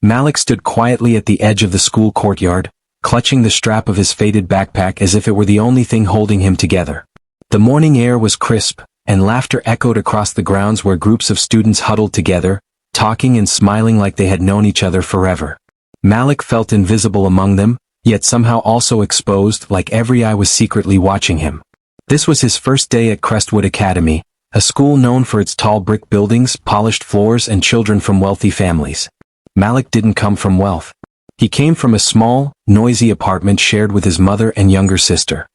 Malik stood quietly at the edge of the school courtyard, clutching the strap of his faded backpack as if it were the only thing holding him together. The morning air was crisp, and laughter echoed across the grounds where groups of students huddled together, talking and smiling like they had known each other forever. Malik felt invisible among them, yet somehow also exposed, like every eye was secretly watching him. This was his first day at Crestwood Academy, a school known for its tall brick buildings, polished floors, and children from wealthy families. Malik didn't come from wealth. He came from a small, noisy apartment shared with his mother and younger sister.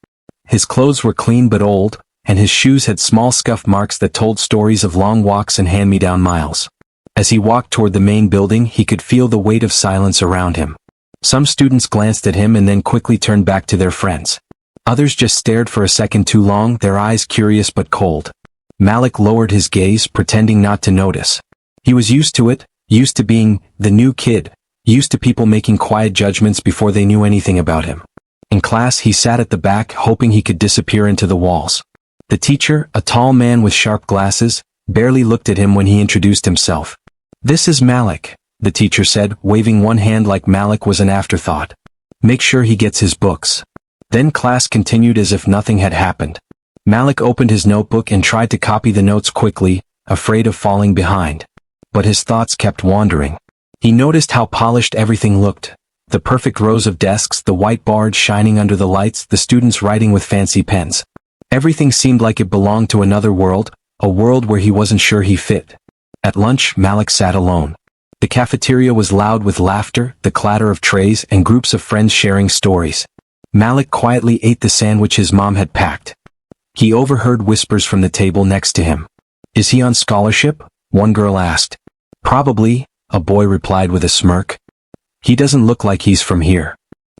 His clothes were clean but old, and his shoes had small scuff marks that told stories of long walks and hand-me-down miles. As he walked toward the main building, he could feel the weight of silence around him. Some students glanced at him and then quickly turned back to their friends. Others just stared for a second too long, their eyes curious but cold. Malik lowered his gaze, pretending not to notice. He was used to it, used to being the new kid, used to people making quiet judgments before they knew anything about him. In class, he sat at the back, hoping he could disappear into the walls. The teacher, a tall man with sharp glasses, barely looked at him when he introduced himself. "This is Malik," the teacher said, waving one hand like Malik was an afterthought. "Make sure he gets his books." Then class continued as if nothing had happened. Malik opened his notebook and tried to copy the notes quickly, afraid of falling behind. But his thoughts kept wandering. He noticed how polished everything looked. The perfect rows of desks, the whiteboard shining under the lights, the students writing with fancy pens. Everything seemed like it belonged to another world, a world where he wasn't sure he fit. At lunch, Malik sat alone. The cafeteria was loud with laughter, the clatter of trays, and groups of friends sharing stories. Malik quietly ate the sandwich his mom had packed. He overheard whispers from the table next to him. "Is he on scholarship?" one girl asked. "Probably," a boy replied with a smirk. "He doesn't look like he's from here."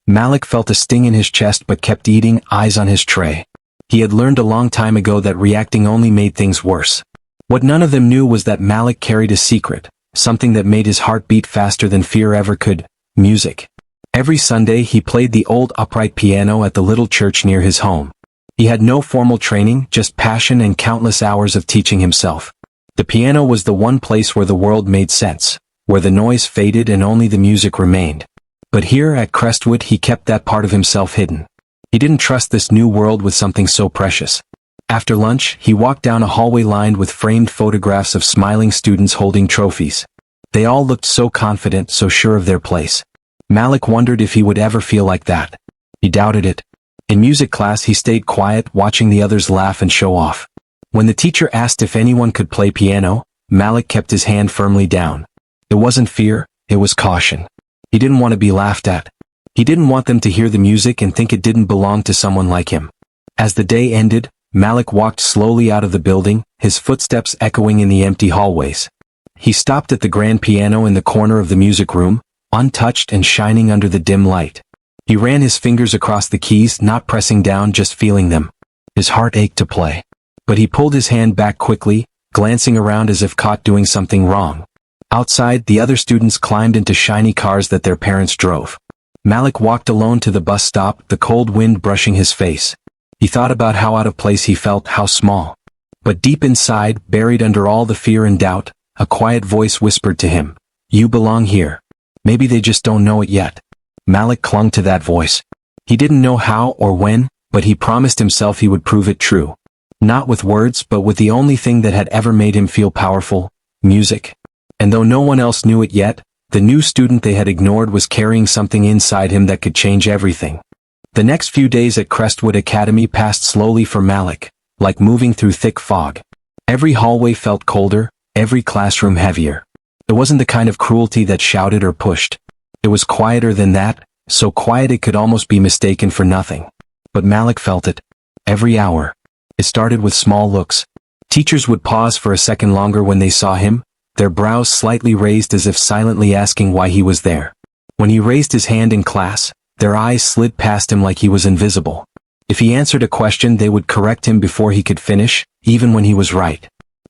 Malik felt a sting in his chest but kept eating, eyes on his tray. He had learned a long time ago that reacting only made things worse. What none of them knew was that Malik carried a secret, something that made his heart beat faster than fear ever could: music. Every Sunday he played the old upright piano at the little church near his home. He had no formal training, just passion and countless hours of teaching himself. The piano was the one place where the world made sense, where the noise faded and only the music remained. But here at Crestwood he kept that part of himself hidden. He didn't trust this new world with something so precious. After lunch, he walked down a hallway lined with framed photographs of smiling students holding trophies. They all looked so confident, so sure of their place. Malik wondered if he would ever feel like that. He doubted it. In music class he stayed quiet, watching the others laugh and show off. When the teacher asked if anyone could play piano, Malik kept his hand firmly down. It wasn't fear, it was caution. He didn't want to be laughed at. He didn't want them to hear the music and think it didn't belong to someone like him. As the day ended, Malik walked slowly out of the building, his footsteps echoing in the empty hallways. He stopped at the grand piano in the corner of the music room, untouched and shining under the dim light. He ran his fingers across the keys, not pressing down, just feeling them. His heart ached to play. But he pulled his hand back quickly, glancing around as if caught doing something wrong. Outside, the other students climbed into shiny cars that their parents drove. Malik walked alone to the bus stop, the cold wind brushing his face. He thought about how out of place he felt, how small. But deep inside, buried under all the fear and doubt, a quiet voice whispered to him, "You belong here. Maybe they just don't know it yet." Malik clung to that voice. He didn't know how or when, but he promised himself he would prove it true. Not with words, but with the only thing that had ever made him feel powerful: music. And though no one else knew it yet, the new student they had ignored was carrying something inside him that could change everything. The next few days at Crestwood Academy passed slowly for Malik, like moving through thick fog. Every hallway felt colder, every classroom heavier. It wasn't the kind of cruelty that shouted or pushed. It was quieter than that, so quiet it could almost be mistaken for nothing. But Malik felt it. Every hour. It started with small looks. Teachers would pause for a second longer when they saw him, their brows slightly raised as if silently asking why he was there. When he raised his hand in class, their eyes slid past him like he was invisible. If he answered a question, they would correct him before he could finish, even when he was right.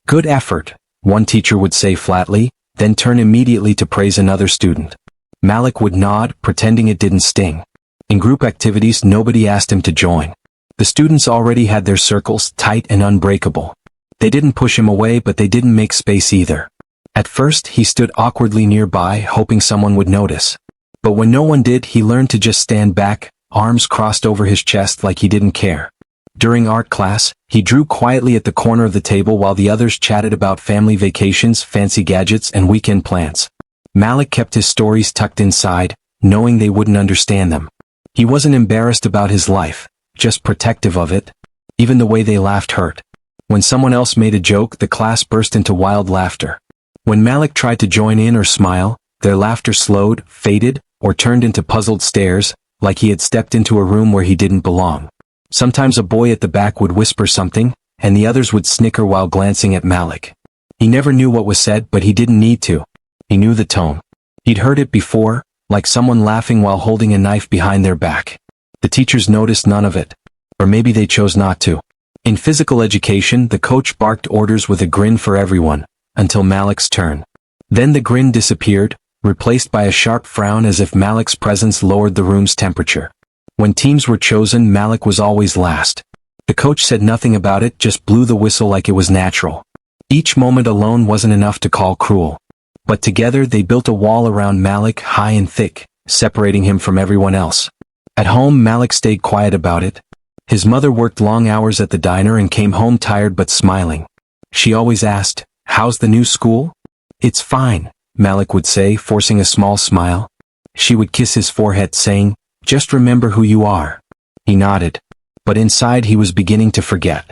"Good effort," one teacher would say flatly, then turn immediately to praise another student. Malik would nod, pretending it didn't sting. In group activities, nobody asked him to join. The students already had their circles, tight and unbreakable. They didn't push him away, but they didn't make space either. At first, he stood awkwardly nearby, hoping someone would notice. But when no one did, he learned to just stand back, arms crossed over his chest like he didn't care. During art class, he drew quietly at the corner of the table while the others chatted about family vacations, fancy gadgets, and weekend plans. Malik kept his stories tucked inside, knowing they wouldn't understand them. He wasn't embarrassed about his life, just protective of it. Even the way they laughed hurt. When someone else made a joke, the class burst into wild laughter. When Malik tried to join in or smile, their laughter slowed, faded, or turned into puzzled stares, like he had stepped into a room where he didn't belong. Sometimes a boy at the back would whisper something, and the others would snicker while glancing at Malik. He never knew what was said, but he didn't need to. He knew the tone. He'd heard it before, like someone laughing while holding a knife behind their back. The teachers noticed none of it. Or maybe they chose not to. In physical education, the coach barked orders with a grin for everyone, until Malik's turn. Then the grin disappeared, replaced by a sharp frown as if Malik's presence lowered the room's temperature. When teams were chosen, Malik was always last. The coach said nothing about it, just blew the whistle like it was natural. Each moment alone wasn't enough to call cruel. But together they built a wall around Malik, high and thick, separating him from everyone else. At home, Malik stayed quiet about it. His mother worked long hours at the diner and came home tired but smiling. She always asked, "How's the new school?" "It's fine," Malik would say, forcing a small smile. She would kiss his forehead, saying, "Just remember who you are." He nodded. But inside he was beginning to forget.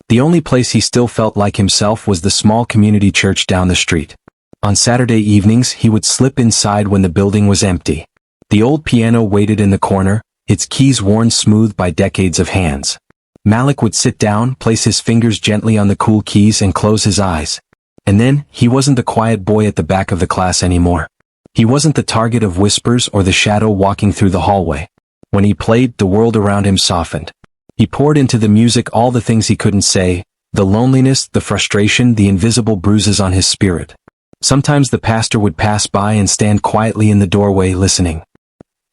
The only place he still felt like himself was the small community church down the street. On Saturday evenings he would slip inside when the building was empty. The old piano waited in the corner, its keys worn smooth by decades of hands. Malik would sit down, place his fingers gently on the cool keys and close his eyes. And then, he wasn't the quiet boy at the back of the class anymore. He wasn't the target of whispers or the shadow walking through the hallway. When he played, the world around him softened. He poured into the music all the things he couldn't say, the loneliness, the frustration, the invisible bruises on his spirit. Sometimes the pastor would pass by and stand quietly in the doorway listening.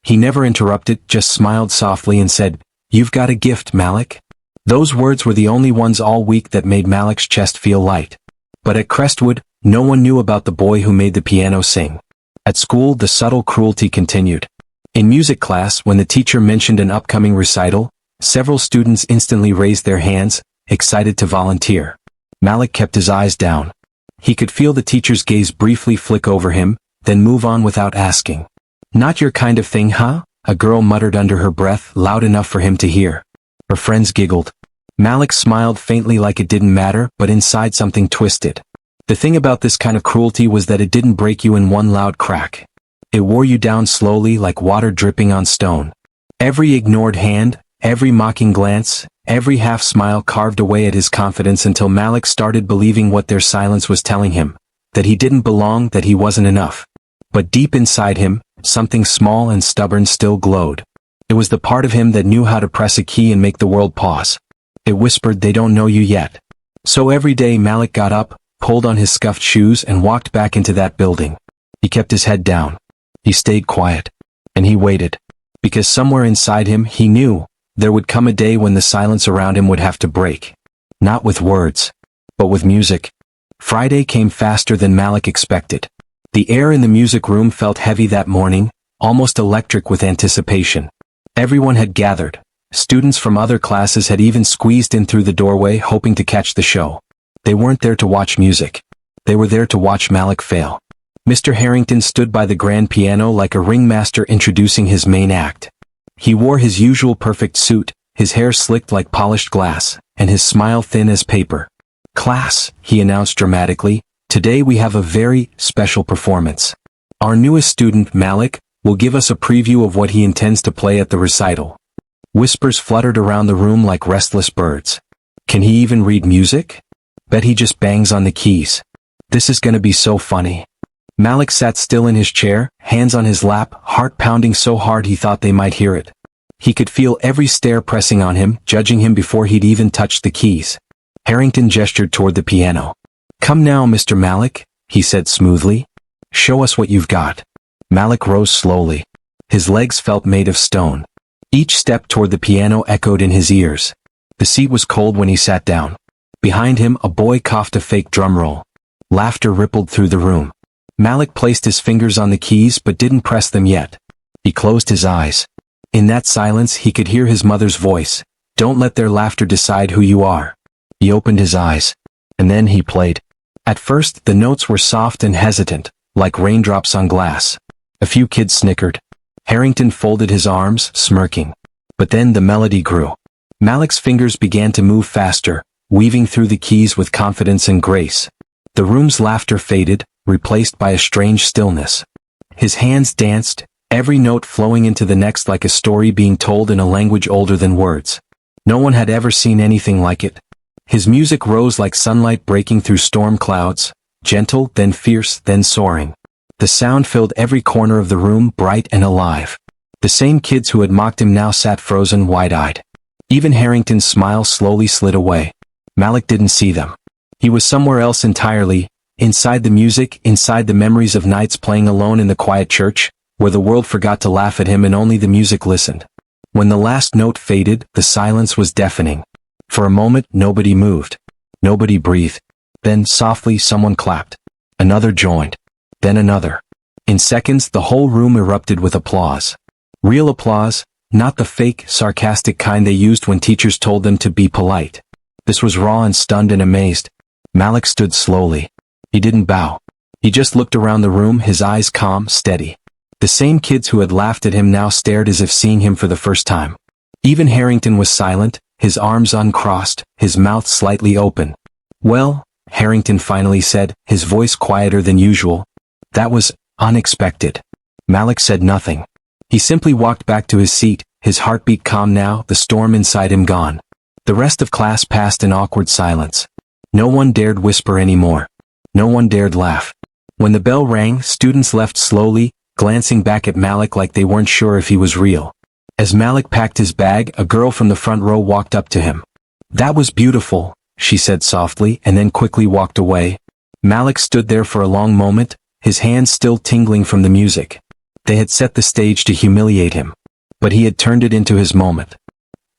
He never interrupted, just smiled softly and said, "You've got a gift, Malik." Those words were the only ones all week that made Malik's chest feel light. But at Crestwood, no one knew about the boy who made the piano sing. At school, the subtle cruelty continued. In music class, when the teacher mentioned an upcoming recital, several students instantly raised their hands, excited to volunteer. Malik kept his eyes down. He could feel the teacher's gaze briefly flick over him, then move on without asking. "Not your kind of thing, huh?" a girl muttered under her breath, loud enough for him to hear. Her friends giggled. Malik smiled faintly like it didn't matter, but inside something twisted. The thing about this kind of cruelty was that it didn't break you in one loud crack. It wore you down slowly like water dripping on stone. Every ignored hand, every mocking glance, every half-smile carved away at his confidence until Malik started believing what their silence was telling him, that he didn't belong, that he wasn't enough. But deep inside him, something small and stubborn still glowed. It was the part of him that knew how to press a key and make the world pause. It whispered, "They don't know you yet." So every day Malik got up, pulled on his scuffed shoes and walked back into that building. He kept his head down. He stayed quiet. And he waited. Because somewhere inside him, he knew, there would come a day when the silence around him would have to break. Not with words, but with music. Friday came faster than Malik expected. The air in the music room felt heavy that morning, almost electric with anticipation. Everyone had gathered. Students from other classes had even squeezed in through the doorway hoping to catch the show. They weren't there to watch music. They were there to watch Malik fail. Mr. Harrington stood by the grand piano like a ringmaster introducing his main act. He wore his usual perfect suit, his hair slicked like polished glass, and his smile thin as paper. "Class," he announced dramatically, "today we have a very special performance. Our newest student, Malik, will give us a preview of what he intends to play at the recital." Whispers fluttered around the room like restless birds. Can he even read music? Bet he just bangs on the keys. This is gonna be so funny. Malik sat still in his chair, hands on his lap, heart pounding so hard he thought they might hear it. He could feel every stare pressing on him, judging him before he'd even touched the keys. Harrington gestured toward the piano. "Come now, Mr. Malik," he said smoothly. "Show us what you've got." Malik rose slowly. His legs felt made of stone. Each step toward the piano echoed in his ears. The seat was cold when he sat down. Behind him, a boy coughed a fake drum roll. Laughter rippled through the room. Malik placed his fingers on the keys but didn't press them yet. He closed his eyes. In that silence he could hear his mother's voice. Don't let their laughter decide who you are. He opened his eyes. And then he played. At first the notes were soft and hesitant, like raindrops on glass. A few kids snickered. Harrington folded his arms, smirking. But then the melody grew. Malik's fingers began to move faster, weaving through the keys with confidence and grace. The room's laughter faded, replaced by a strange stillness. His hands danced, every note flowing into the next like a story being told in a language older than words. No one had ever seen anything like it. His music rose like sunlight breaking through storm clouds, gentle, then fierce, then soaring. The sound filled every corner of the room, bright and alive. The same kids who had mocked him now sat frozen, wide-eyed. Even Harrington's smile slowly slid away. Malik didn't see them. He was somewhere else entirely, inside the music, inside the memories of nights playing alone in the quiet church, where the world forgot to laugh at him and only the music listened. When the last note faded, the silence was deafening. For a moment, nobody moved. Nobody breathed. Then, softly, someone clapped. Another joined. Then another. In seconds, the whole room erupted with applause. Real applause, not the fake, sarcastic kind they used when teachers told them to be polite. This was raw and stunned and amazed. Malik stood slowly. He didn't bow. He just looked around the room, his eyes calm, steady. The same kids who had laughed at him now stared as if seeing him for the first time. Even Harrington was silent, his arms uncrossed, his mouth slightly open. "Well," Harrington finally said, his voice quieter than usual. "That was unexpected." Malik said nothing. He simply walked back to his seat, his heartbeat calm now, the storm inside him gone. The rest of class passed in awkward silence. No one dared whisper anymore. No one dared laugh. When the bell rang, students left slowly, glancing back at Malik like they weren't sure if he was real. As Malik packed his bag, a girl from the front row walked up to him. "That was beautiful," she said softly, and then quickly walked away. Malik stood there for a long moment, his hands still tingling from the music. They had set the stage to humiliate him. But he had turned it into his moment.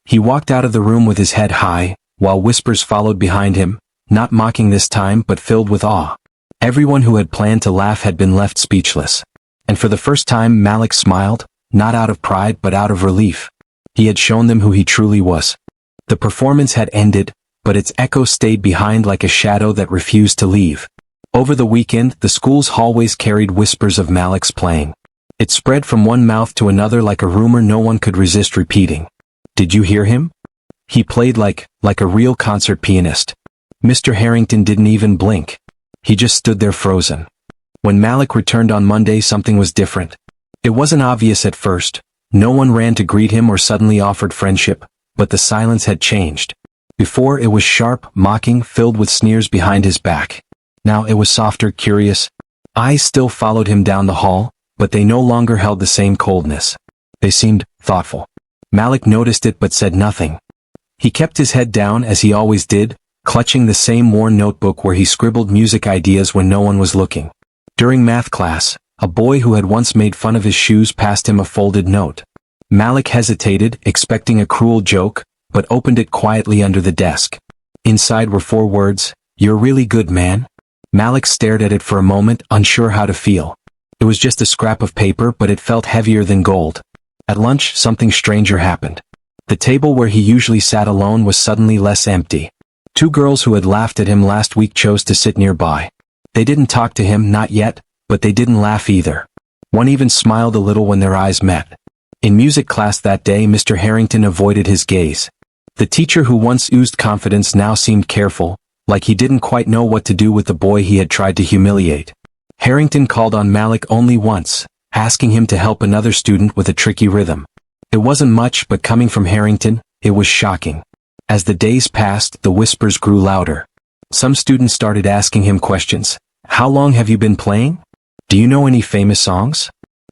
He walked out of the room with his head high, while whispers followed behind him, not mocking this time but filled with awe. Everyone who had planned to laugh had been left speechless. And for the first time Malik smiled, not out of pride but out of relief. He had shown them who he truly was. The performance had ended, but its echo stayed behind like a shadow that refused to leave. Over the weekend, the school's hallways carried whispers of Malik's playing. It spread from one mouth to another like a rumor no one could resist repeating. "Did you hear him? He played like a real concert pianist." Mr. Harrington didn't even blink. He just stood there frozen. When Malik returned on Monday, something was different. It wasn't obvious at first. No one ran to greet him or suddenly offered friendship, but the silence had changed. Before it was sharp, mocking, filled with sneers behind his back. Now it was softer, curious. Eyes still followed him down the hall, but they no longer held the same coldness. They seemed thoughtful. Malik noticed it but said nothing. He kept his head down as he always did, clutching the same worn notebook where he scribbled music ideas when no one was looking. During math class, a boy who had once made fun of his shoes passed him a folded note. Malik hesitated, expecting a cruel joke, but opened it quietly under the desk. Inside were 4 words, "You're really good, man." Malik stared at it for a moment, unsure how to feel. It was just a scrap of paper, but it felt heavier than gold. At lunch, something stranger happened. The table where he usually sat alone was suddenly less empty. 2 girls who had laughed at him last week chose to sit nearby. They didn't talk to him, not yet, but they didn't laugh either. One even smiled a little when their eyes met. In music class that day, Mr. Harrington avoided his gaze. The teacher who once oozed confidence now seemed careful, like he didn't quite know what to do with the boy he had tried to humiliate. Harrington called on Malik only once, asking him to help another student with a tricky rhythm. It wasn't much, but coming from Harrington, it was shocking. As the days passed, the whispers grew louder. Some students started asking him questions. "How long have you been playing? Do you know any famous songs?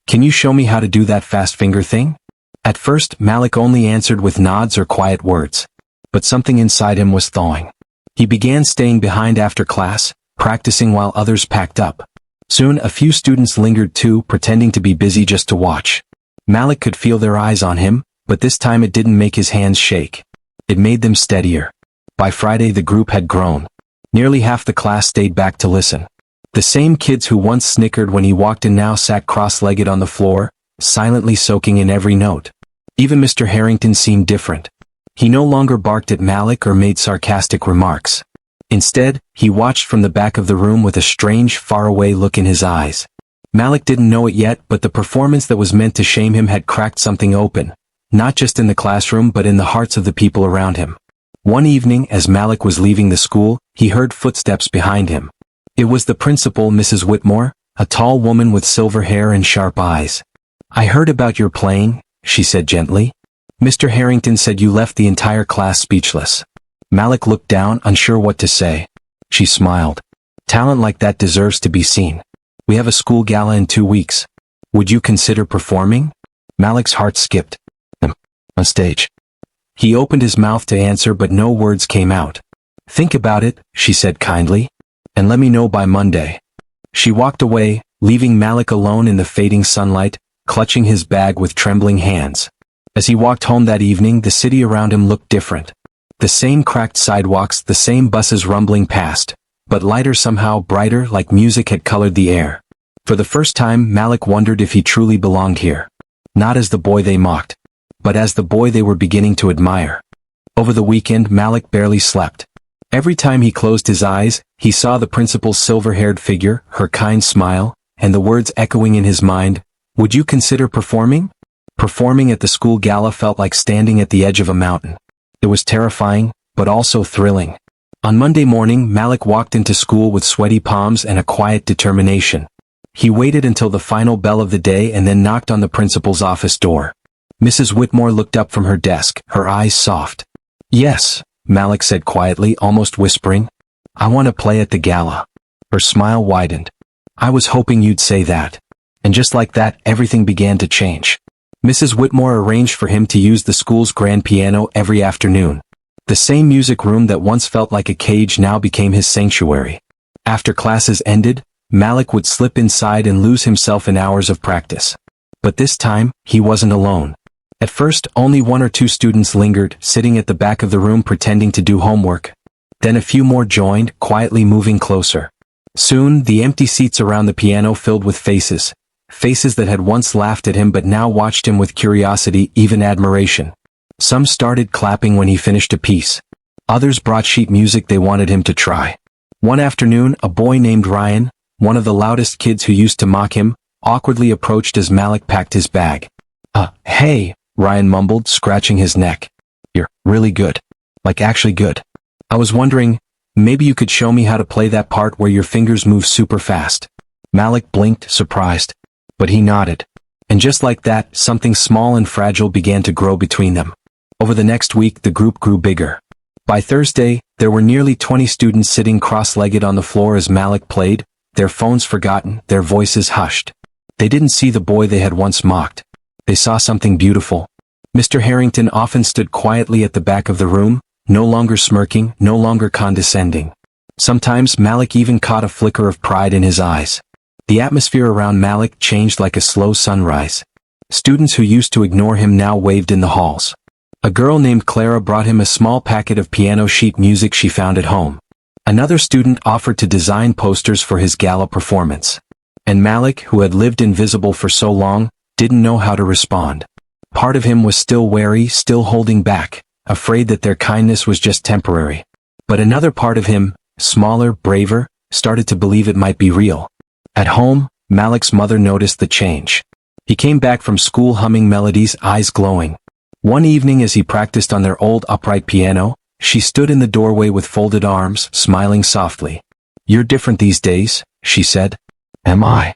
Can you show me how to do that fast finger thing?" At first, Malik only answered with nods or quiet words. But something inside him was thawing. He began staying behind after class, practicing while others packed up. Soon a few students lingered too, pretending to be busy just to watch. Malik could feel their eyes on him, but this time it didn't make his hands shake. It made them steadier. By Friday the group had grown. Nearly half the class stayed back to listen. The same kids who once snickered when he walked in now sat cross-legged on the floor, silently soaking in every note. Even Mr. Harrington seemed different. He no longer barked at Malik or made sarcastic remarks. Instead, he watched from the back of the room with a strange, faraway look in his eyes. Malik didn't know it yet, but the performance that was meant to shame him had cracked something open, not just in the classroom but in the hearts of the people around him. One evening, as Malik was leaving the school, he heard footsteps behind him. It was the principal, Mrs. Whitmore, a tall woman with silver hair and sharp eyes. "I heard about your playing," she said gently. "Mr. Harrington said you left the entire class speechless." Malik looked down, unsure what to say. She smiled. "Talent like that deserves to be seen. We have a school gala in 2 weeks. Would you consider performing?" Malik's heart skipped. On stage. He opened his mouth to answer but no words came out. "Think about it," she said kindly. "And let me know by Monday." She walked away, leaving Malik alone in the fading sunlight, clutching his bag with trembling hands. As he walked home that evening, the city around him looked different. The same cracked sidewalks, the same buses rumbling past, but lighter somehow, brighter, like music had colored the air. For the first time, Malik wondered if he truly belonged here. Not as the boy they mocked, but as the boy they were beginning to admire. Over the weekend, Malik barely slept. Every time he closed his eyes, he saw the principal's silver-haired figure, her kind smile, and the words echoing in his mind, "Would you consider performing?" Performing at the school gala felt like standing at the edge of a mountain. It was terrifying, but also thrilling. On Monday morning, Malik walked into school with sweaty palms and a quiet determination. He waited until the final bell of the day and then knocked on the principal's office door. Mrs. Whitmore looked up from her desk, her eyes soft. "Yes," Malik said quietly, almost whispering. "I want to play at the gala." Her smile widened. "I was hoping you'd say that." And just like that, everything began to change. Mrs. Whitmore arranged for him to use the school's grand piano every afternoon. The same music room that once felt like a cage now became his sanctuary. After classes ended, Malik would slip inside and lose himself in hours of practice. But this time, he wasn't alone. At first, only 1 or 2 students lingered, sitting at the back of the room pretending to do homework. Then a few more joined, quietly moving closer. Soon, the empty seats around the piano filled with faces. Faces that had once laughed at him but now watched him with curiosity, even admiration. Some started clapping when he finished a piece. Others brought sheet music they wanted him to try. One afternoon, a boy named Ryan, one of the loudest kids who used to mock him, awkwardly approached as Malik packed his bag. Hey," Ryan mumbled, scratching his neck. "You're really good. Like actually good. I was wondering, maybe you could show me how to play that part where your fingers move super fast." Malik blinked, surprised. But he nodded. And just like that, something small and fragile began to grow between them. Over the next week, the group grew bigger. By Thursday, there were nearly 20 students sitting cross-legged on the floor as Malik played, their phones forgotten, their voices hushed. They didn't see the boy they had once mocked. They saw something beautiful. Mr. Harrington often stood quietly at the back of the room, no longer smirking, no longer condescending. Sometimes Malik even caught a flicker of pride in his eyes. The atmosphere around Malik changed like a slow sunrise. Students who used to ignore him now waved in the halls. A girl named Clara brought him a small packet of piano sheet music she found at home. Another student offered to design posters for his gala performance. And Malik, who had lived invisible for so long, didn't know how to respond. Part of him was still wary, still holding back, afraid that their kindness was just temporary. But another part of him, smaller, braver, started to believe it might be real. At home, Malik's mother noticed the change. He came back from school humming melodies, eyes glowing. One evening as he practiced on their old upright piano, she stood in the doorway with folded arms, smiling softly. "You're different these days," she said. "Am I?"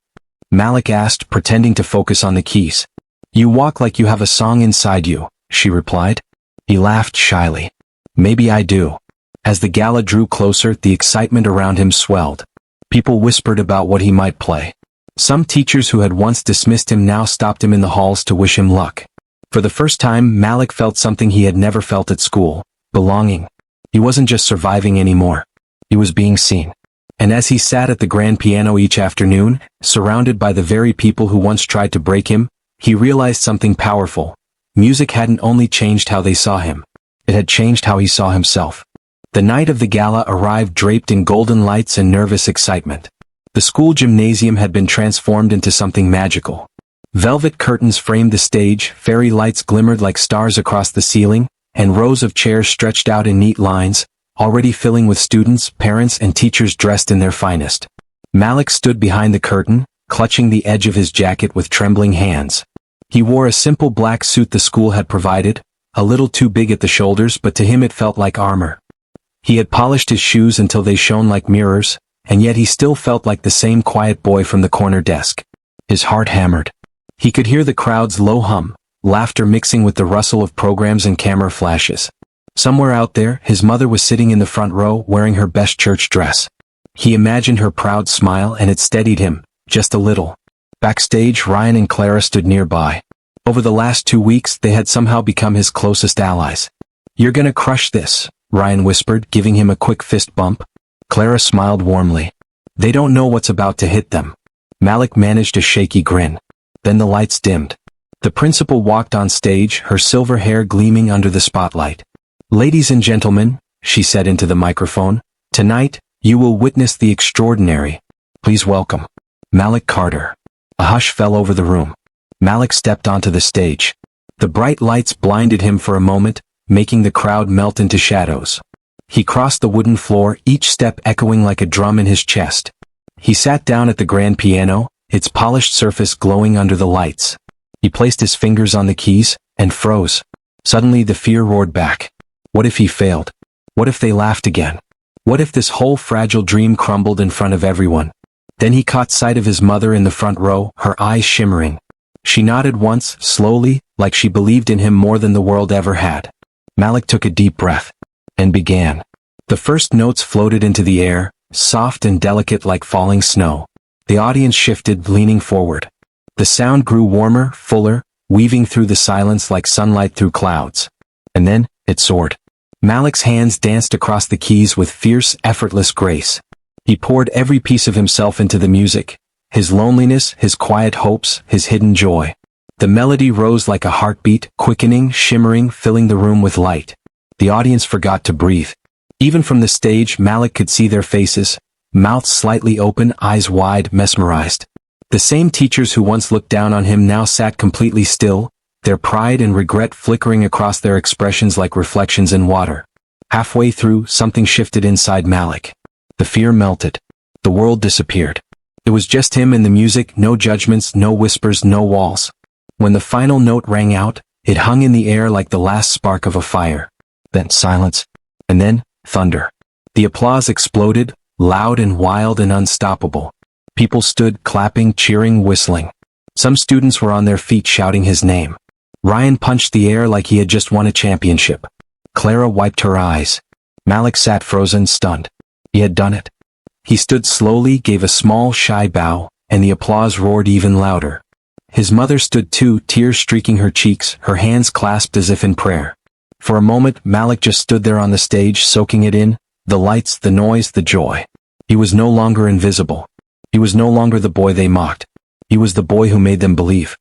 Malik asked, pretending to focus on the keys. "You walk like you have a song inside you," she replied. He laughed shyly. "Maybe I do." As the gala drew closer, the excitement around him swelled. People whispered about what he might play. Some teachers who had once dismissed him now stopped him in the halls to wish him luck. For the first time, Malik felt something he had never felt at school: belonging. He wasn't just surviving anymore. He was being seen. And as he sat at the grand piano each afternoon, surrounded by the very people who once tried to break him, he realized something powerful. Music hadn't only changed how they saw him. It had changed how he saw himself. The night of the gala arrived draped in golden lights and nervous excitement. The school gymnasium had been transformed into something magical. Velvet curtains framed the stage, fairy lights glimmered like stars across the ceiling, and rows of chairs stretched out in neat lines, already filling with students, parents, and teachers dressed in their finest. Malik stood behind the curtain, clutching the edge of his jacket with trembling hands. He wore a simple black suit the school had provided, a little too big at the shoulders, but to him it felt like armor. He had polished his shoes until they shone like mirrors, and yet he still felt like the same quiet boy from the corner desk. His heart hammered. He could hear the crowd's low hum, laughter mixing with the rustle of programs and camera flashes. Somewhere out there, his mother was sitting in the front row wearing her best church dress. He imagined her proud smile and it steadied him, just a little. Backstage, Ryan and Clara stood nearby. Over the last 2 weeks, they had somehow become his closest allies. "You're gonna crush this," Ryan whispered, giving him a quick fist bump. Clara smiled warmly. "They don't know what's about to hit them." Malik managed a shaky grin. Then the lights dimmed. The principal walked on stage, her silver hair gleaming under the spotlight. "Ladies and gentlemen," she said into the microphone, "tonight, you will witness the extraordinary. Please welcome Malik Carter." A hush fell over the room. Malik stepped onto the stage. The bright lights blinded him for a moment, making the crowd melt into shadows. He crossed the wooden floor, each step echoing like a drum in his chest. He sat down at the grand piano, its polished surface glowing under the lights. He placed his fingers on the keys, and froze. Suddenly the fear roared back. What if he failed? What if they laughed again? What if this whole fragile dream crumbled in front of everyone? Then he caught sight of his mother in the front row, her eyes shimmering. She nodded once, slowly, like she believed in him more than the world ever had. Malik took a deep breath, and began. The first notes floated into the air, soft and delicate like falling snow. The audience shifted, leaning forward. The sound grew warmer, fuller, weaving through the silence like sunlight through clouds. And then, it soared. Malik's hands danced across the keys with fierce, effortless grace. He poured every piece of himself into the music, his loneliness, his quiet hopes, his hidden joy. The melody rose like a heartbeat, quickening, shimmering, filling the room with light. The audience forgot to breathe. Even from the stage, Malik could see their faces, mouths slightly open, eyes wide, mesmerized. The same teachers who once looked down on him now sat completely still, their pride and regret flickering across their expressions like reflections in water. Halfway through, something shifted inside Malik. The fear melted. The world disappeared. It was just him and the music, no judgments, no whispers, no walls. When the final note rang out, it hung in the air like the last spark of a fire. Then silence. And then, thunder. The applause exploded, loud and wild and unstoppable. People stood, clapping, cheering, whistling. Some students were on their feet shouting his name. Ryan punched the air like he had just won a championship. Clara wiped her eyes. Malik sat frozen, stunned. He had done it. He stood slowly, gave a small, shy bow, and the applause roared even louder. His mother stood too, tears streaking her cheeks, her hands clasped as if in prayer. For a moment, Malik just stood there on the stage, soaking it in, the lights, the noise, the joy. He was no longer invisible. He was no longer the boy they mocked. He was the boy who made them believe.